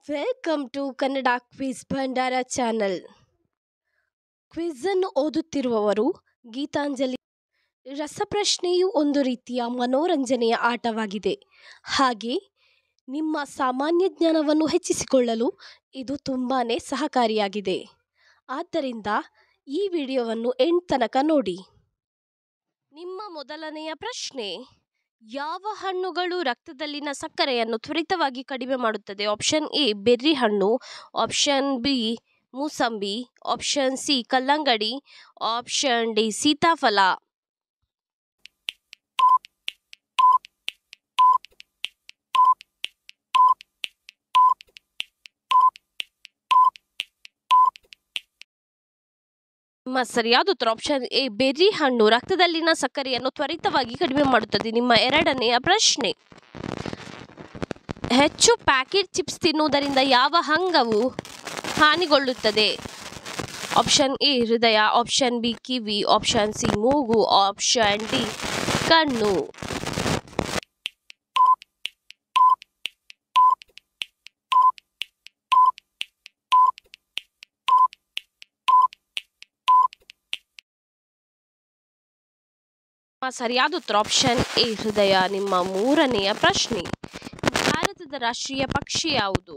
Welcome to Kannada quiz ಭಂಡಾರ channel. Quiz ಅನ್ನು ಓದುತ್ತಿರುವವರು ಗೀತಾಂಜಲಿ. ರಸಪ್ರಶ್ನೆಯು ಒಂದು ರೀತಿಯ ಮನೋರಂಜನೆಯ ಆಟವಾಗಿದೆ. ಹಾಗೆ ನಿಮ್ಮ ಸಾಮಾನ್ಯ ಜ್ಞಾನವನ್ನು ಹೆಚ್ಚಿಸಿಕೊಳ್ಳಲು ಇದು ತುಂಬಾ ಸಹಕಾರಿಯಾಗಿದೆ. ಆದ್ದರಿಂದ ಈ ವಿಡಿಯೋವನ್ನು ಎಂಡ್ ತನಕ ನೋಡಿ. ನಿಮ್ಮ ಮೊದಲನೆಯ ಪ್ರಶ್ನೆ: ಯಾವ ಹಣ್ಣುಗಳು ರಕ್ತದಲ್ಲಿನ ಸಕ್ಕರೆಯನ್ನು ತ್ವರಿತವಾಗಿ ಕಡಿಮೆ ಮಾಡುತ್ತದೆ? ಆಪ್ಷನ್ ಎ ಬೆರ್ರಿ ಹಣ್ಣು, ಆಪ್ಷನ್ ಬಿ ಮೂಸಂಬಿ, ಆಪ್ಷನ್ ಸಿ ಕಲ್ಲಂಗಡಿ, ಆಪ್ಷನ್ ಡಿ ಸೀತಾಫಲ. ನಿಮ್ಮ ಸರಿಯಾದ ಉತ್ತರ ಆಪ್ಷನ್ ಎ ಬೆರ್ರಿ ಹಣ್ಣು ರಕ್ತದಲ್ಲಿನ ಸಕ್ಕರೆಯನ್ನು ತ್ವರಿತವಾಗಿ ಕಡಿಮೆ ಮಾಡುತ್ತದೆ. ನಿಮ್ಮ ಎರಡನೆಯ ಪ್ರಶ್ನೆ: ಹೆಚ್ಚು ಪ್ಯಾಕೆಟ್ ಚಿಪ್ಸ್ ತಿನ್ನುವುದರಿಂದ ಯಾವ ಅಂಗವು ಹಾನಿಗೊಳ್ಳುತ್ತದೆ? ಆಪ್ಷನ್ ಎ ಹೃದಯ, ಆಪ್ಷನ್ ಬಿ ಕಿವಿ, ಆಪ್ಷನ್ ಸಿ ಮೂಗು, ಆಪ್ಷನ್ ಡಿ ಕಣ್ಣು. ಸರಿಯಾದ ಉತ್ತರ ಆಪ್ಷನ್ ಎ ಹೃದಯ. ನಿಮ್ಮ ಮೂರನೆಯ ಪ್ರಶ್ನೆ: ಭಾರತದ ರಾಷ್ಟ್ರೀಯ ಪಕ್ಷಿ ಯಾವುದು?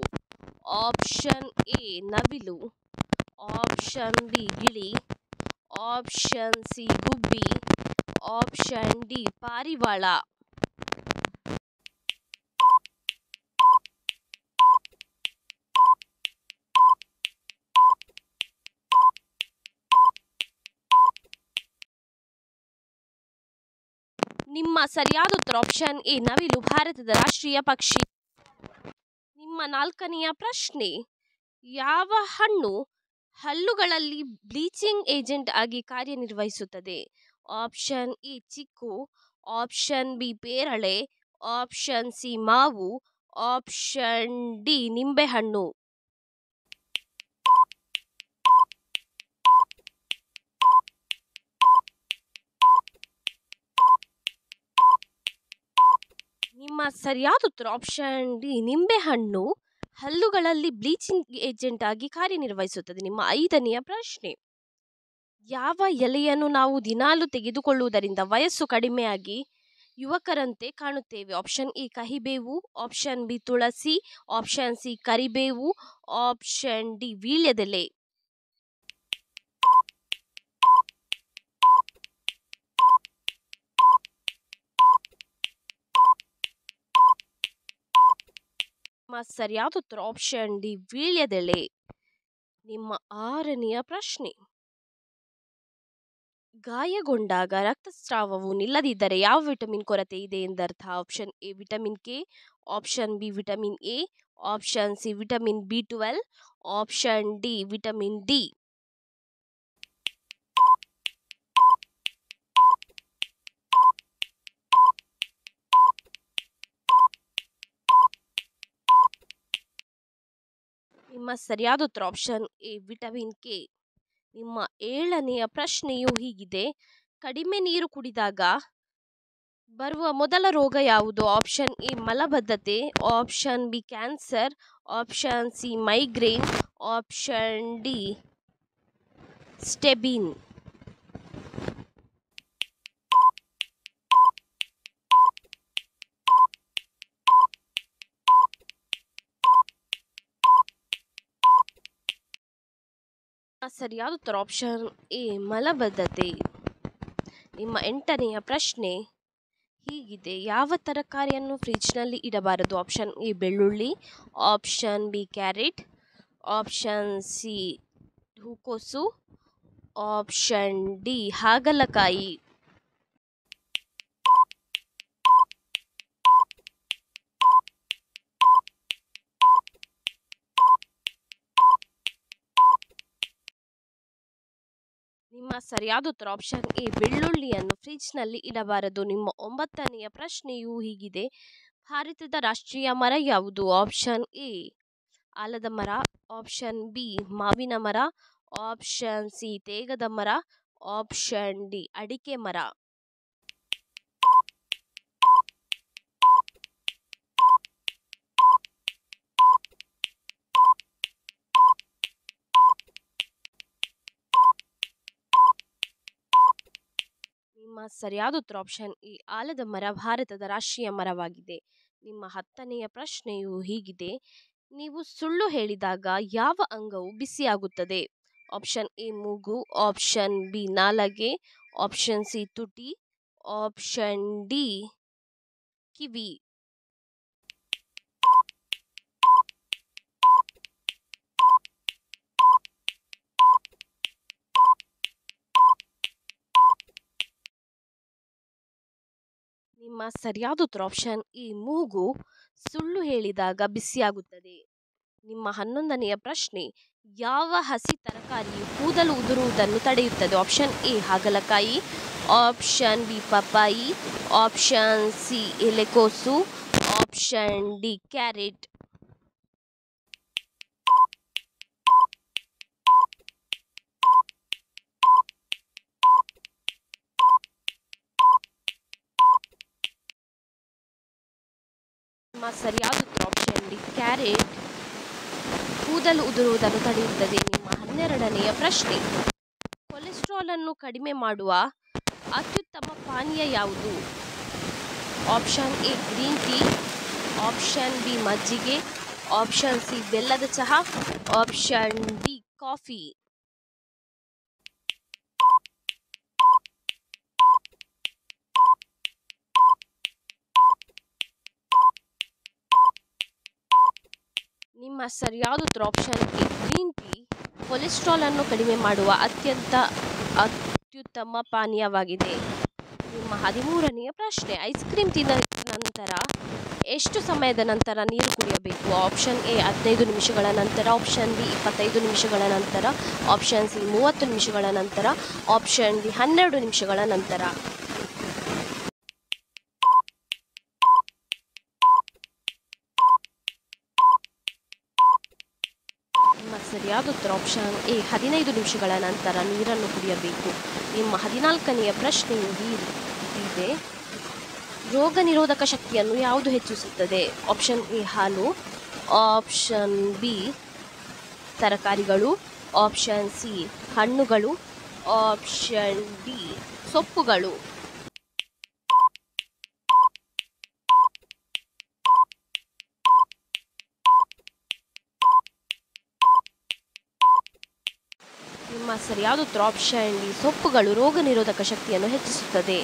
ಆಪ್ಷನ್ ಎ ನವಿಲು, ಆಪ್ಷನ್ ಬಿ ಗಿಳಿ, ಆಪ್ಷನ್ ಸಿ ಗುಬ್ಬಿ, ಆಪ್ಷನ್ ಡಿ ಪಾರಿವಾಳ. ನಿಮ್ಮ ಸರಿಯಾದ ಉತ್ತರ ಆಪ್ಷನ್ ಎ ನವಿಲು ಭಾರತದ ರಾಷ್ಟ್ರೀಯ ಪಕ್ಷಿ. ನಿಮ್ಮ ನಾಲ್ಕನೆಯ ಪ್ರಶ್ನೆ: ಯಾವ ಹಣ್ಣು ಹಲ್ಲುಗಳಲ್ಲಿ ಬ್ಲೀಚಿಂಗ್ ಏಜೆಂಟ್ ಆಗಿ ಕಾರ್ಯನಿರ್ವಹಿಸುತ್ತದೆ? ಆಪ್ಷನ್ ಎ ಚಿಕ್ಕು, ಆಪ್ಷನ್ ಬಿ ಪೇರಳೆ, ಆಪ್ಷನ್ ಸಿ ಮಾವು, ಆಪ್ಷನ್ ಡಿ ನಿಂಬೆಹಣ್ಣು. ನಿಮ್ಮ ಸರಿಯಾದ ಉತ್ತರ ಆಪ್ಷನ್ ಡಿ ನಿಂಬೆಹಣ್ಣು ಹಲ್ಲುಗಳಲ್ಲಿ ಬ್ಲೀಚಿಂಗ್ ಏಜೆಂಟ್ ಆಗಿ ಕಾರ್ಯನಿರ್ವಹಿಸುತ್ತದೆ. ನಿಮ್ಮ ಐದನೆಯ ಪ್ರಶ್ನೆ: ಯಾವ ಎಲೆಯನ್ನು ನಾವು ದಿನಾಲು ತೆಗೆದುಕೊಳ್ಳುವುದರಿಂದ ವಯಸ್ಸು ಕಡಿಮೆಯಾಗಿ ಯುವಕರಂತೆ ಕಾಣುತ್ತೇವೆ? ಆಪ್ಷನ್ ಎ ಕಹಿಬೇವು, ಆಪ್ಷನ್ ಬಿ ತುಳಸಿ, ಆಪ್ಷನ್ ಸಿ ಕರಿಬೇವು, ಆಪ್ಷನ್ ಡಿ ವೀಳ್ಯದೆಲೆ. ನಿಮ್ಮ ಸರಿಯಾದ ಉತ್ತರ ಆಪ್ಷನ್ ಡಿ ವೀಳ್ಯದೆಲೆ. ನಿಮ್ಮ ಆರನೆಯ ಪ್ರಶ್ನೆ: ಗಾಯಗೊಂಡಾಗ ರಕ್ತಸ್ರಾವವು ನಿಲ್ಲದಿದ್ದರೆ ಯಾವ ವಿಟಮಿನ್ ಕೊರತೆ ಇದೆ ಎಂದರ್ಥ? Option A vitamin K, option B vitamin A, option C vitamin ಬಿ12, ಆಪ್ಷನ್ ಡಿ ವಿಟಮಿನ್ ಡಿ. ನಿಮ್ಮ ಸರಿಯಾದ ಉತ್ತರ ಆಪ್ಷನ್ ಎ ವಿಟಮಿನ್ ಕೆ. ನಿಮ್ಮ ಏಳನೆಯ ಪ್ರಶ್ನೆಯು ಹೀಗಿದೆ: ಕಡಿಮೆ ನೀರು ಕುಡಿದಾಗ ಬರುವ ಮೊದಲ ರೋಗ ಯಾವುದು? ಆಪ್ಷನ್ ಎ ಮಲಬದ್ಧತೆ, option B cancer, option C migraine, option D ಸ್ಟೆಬಿನ್. ಸರಿಯಾದ ಉತ್ತರ ಆಪ್ಷನ್ ಎ ಮಲಬದ್ಧತೆ. ನಿಮ್ಮ ಎಂಟನೆಯ ಪ್ರಶ್ನೆ ಹೀಗಿದೆ: ಯಾವ ತರಕಾರಿಯನ್ನು ಫ್ರಿಜ್ನಲ್ಲಿ ಇಡಬಾರದು? ಆಪ್ಷನ್ ಎ ಬೆಳ್ಳುಳ್ಳಿ, option B carrot, option C ಹೂಕೋಸು, ಆಪ್ಷನ್ ಡಿ ಹಾಗಲಕಾಯಿ. ನಿಮ್ಮ ಸರಿಯಾದ ಉತ್ತರ ಆಪ್ಷನ್ ಎ ಬೆಳ್ಳುಳ್ಳಿಯನ್ನು ಫ್ರಿಜ್ನಲ್ಲಿ ಇಡಬಾರದು. ನಿಮ್ಮ ಒಂಬತ್ತನೆಯ ಪ್ರಶ್ನೆಯು ಹೀಗಿದೆ: ಭಾರತದ ರಾಷ್ಟ್ರೀಯ ಮರ ಯಾವುದು? ಆಪ್ಷನ್ ಎ ಆಲದ ಮರ, ಆಪ್ಷನ್ ಬಿ ಮಾವಿನ ಮರ, ಆಪ್ಷನ್ ಸಿ ತೇಗದ ಮರ, ಆಪ್ಷನ್ ಡಿ ಅಡಿಕೆ ಮರ. ಸರಿಯಾದ ಉತ್ತರ ಆಪ್ಷನ್ ಎ ಆಲದ ಮರ ಭಾರತದ ರಾಷ್ಟ್ರೀಯ ಮರವಾಗಿದೆ. ನಿಮ್ಮ 10ನೆಯ ಪ್ರಶ್ನೆಯು ಹೀಗಿದೆ: ನೀವು ಸುಳ್ಳು ಹೇಳಿದಾಗ ಯಾವ ಅಂಗವು ಬಿಸಿಯಾಗುತ್ತದೆ? ಆಪ್ಷನ್ ಎ ಮೂಗು, ಆಪ್ಷನ್ ಬಿ ನಾಲಗೆ, ಆಪ್ಷನ್ ಸಿ ತುಟಿ, ಆಪ್ಷನ್ ಡಿ ಕಿವಿ. ನಿಮ್ಮ ಸರಿಯಾದ ಉತ್ತರ ಆಪ್ಷನ್ ಎ ಮೂಗು. ಸುಳ್ಳು ಹೇಳಿದಾಗ ಬಿಸಿಯಾಗುತ್ತದೆ. ನಿಮ್ಮ 11ನೆಯ ಪ್ರಶ್ನೆ: ಯಾವ ಹಸಿ ತರಕಾರಿಯು ಕೂದಲು ಉದುರುವುದನ್ನು ತಡೆಯುತ್ತದೆ? ಆಪ್ಷನ್ ಎ ಹಾಗಲಕಾಯಿ, ಆಪ್ಷನ್ ಬಿ ಪಪ್ಪಾಯಿ, ಆಪ್ಷನ್ ಸಿ ಎಲೆಕೋಸು, ಆಪ್ಷನ್ ಡಿ ಕ್ಯಾರೆಟ್. ನಿಮ್ಮ ಸರಿಯಾದ ಉತ್ತರ ಆಪ್ಷನ್ ಡಿ ಕ್ಯಾರೆಟ್ ಕೂದಲು ಉದುರುವುದನ್ನು ತಡೆಯುತ್ತದೆ. ನಿಮ್ಮ 12ನೆಯ ಪ್ರಶ್ನೆ: ಕೊಲೆಸ್ಟ್ರಾಲ್ ಅನ್ನು ಕಡಿಮೆ ಮಾಡುವ ಅತ್ಯುತ್ತಮ ಪಾನೀಯ ಯಾವುದು? Option A green tea, option B ಮಜ್ಜಿಗೆ, ಆಪ್ಷನ್ ಸಿ ಬೆಲ್ಲದ ಚಹಾ, ಆಪ್ಷನ್ ಡಿ ಕಾಫಿ. ನಿಮ್ಮ ಸರಿಯಾದ ಉತ್ತರ option A green tea cholesterol ಅನ್ನು ಕಡಿಮೆ ಮಾಡುವ ಅತ್ಯುತ್ತಮ ಪಾನೀಯವಾಗಿದೆ. ನಿಮ್ಮ 13ನೆಯ ಪ್ರಶ್ನೆ: ಐಸ್ ಕ್ರೀಮ್ ತಿಂದ ನಂತರ ಎಷ್ಟು ಸಮಯದ ನಂತರ ನೀರು ಕುಡಿಯಬೇಕು? ಆಪ್ಷನ್ ಎ 15 ನಿಮಿಷಗಳ ನಂತರ, ಆಪ್ಷನ್ ಬಿ 25 ನಿಮಿಷಗಳ ನಂತರ, ಆಪ್ಷನ್ ಸಿ 30 ನಿಮಿಷಗಳ ನಂತರ, ಆಪ್ಷನ್ ಡಿ 12 ನಿಮಿಷಗಳ ನಂತರ. ನಿಮ್ಮ ಸರಿಯಾದ ಉತ್ತರ ಆಪ್ಷನ್ ಎ 15 ನಿಮಿಷಗಳ ನಂತರ ನೀರನ್ನು ಕುಡಿಯಬೇಕು. ನಿಮ್ಮ 14ನೆಯ ಪ್ರಶ್ನೆಯು ಹೀಗಿದೆ: ರೋಗ ನಿರೋಧಕ ಶಕ್ತಿಯನ್ನು ಯಾವುದು ಹೆಚ್ಚಿಸುತ್ತದೆ? ಆಪ್ಷನ್ ಎ ಹಾಲು, ಆಪ್ಷನ್ ಬಿ ತರಕಾರಿಗಳು, ಆಪ್ಷನ್ ಸಿ ಹಣ್ಣುಗಳು, ಆಪ್ಷನ್ ಡಿ ಸೊಪ್ಪುಗಳು. ನಿಮ್ಮ ಸರಿಯಾದ ಉತ್ತರ ಆಪ್ಷನ್ ಡಿ ಸೊಪ್ಪುಗಳು ರೋಗ ನಿರೋಧಕ ಶಕ್ತಿಯನ್ನು ಹೆಚ್ಚಿಸುತ್ತದೆ.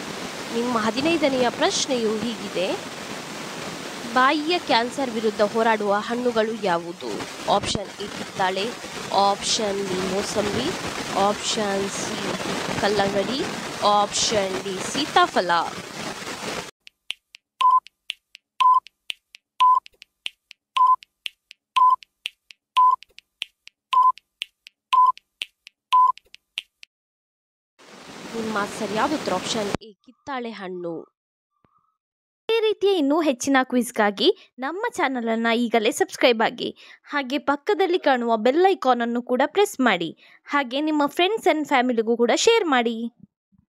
ನಿಮ್ಮ 15ನೆಯ ಪ್ರಶ್ನೆಯು ಹೀಗಿದೆ: ಬಾಯಿಯ ಕ್ಯಾನ್ಸರ್ ವಿರುದ್ಧ ಹೋರಾಡುವ ಹಣ್ಣುಗಳು ಯಾವುದು? ಆಪ್ಷನ್ ಎ ಕಿತ್ತಳೆ, ಆಪ್ಷನ್ ಬಿ ಮೋಸಂಬಿ, ಆಪ್ಷನ್ ಸಿ ಕಲ್ಲಂಗಡಿ, ಆಪ್ಷನ್ ಡಿ ಸೀತಾಫಲ. ನಿಮ್ಮ ಸರಿಯಾದ ಉತ್ತರ ಆಪ್ಷನ್ ಎ ಕಿತ್ತಳೆ ಹಣ್ಣು. ಇದೇ ರೀತಿಯ ಇನ್ನೂ ಹೆಚ್ಚಿನ ಕ್ವಿಜ್ಗಾಗಿ ನಮ್ಮ ಚಾನಲನ್ನು ಈಗಲೇ ಸಬ್ಸ್ಕ್ರೈಬ್ ಆಗಿ, ಹಾಗೆ ಪಕ್ಕದಲ್ಲಿ ಕಾಣುವ ಬೆಲ್ ಐಕಾನನ್ನು ಕೂಡ ಪ್ರೆಸ್ ಮಾಡಿ, ಹಾಗೆ ನಿಮ್ಮ ಫ್ರೆಂಡ್ಸ್ ಆ್ಯಂಡ್ ಫ್ಯಾಮಿಲಿಗೂ ಕೂಡ ಶೇರ್ ಮಾಡಿ.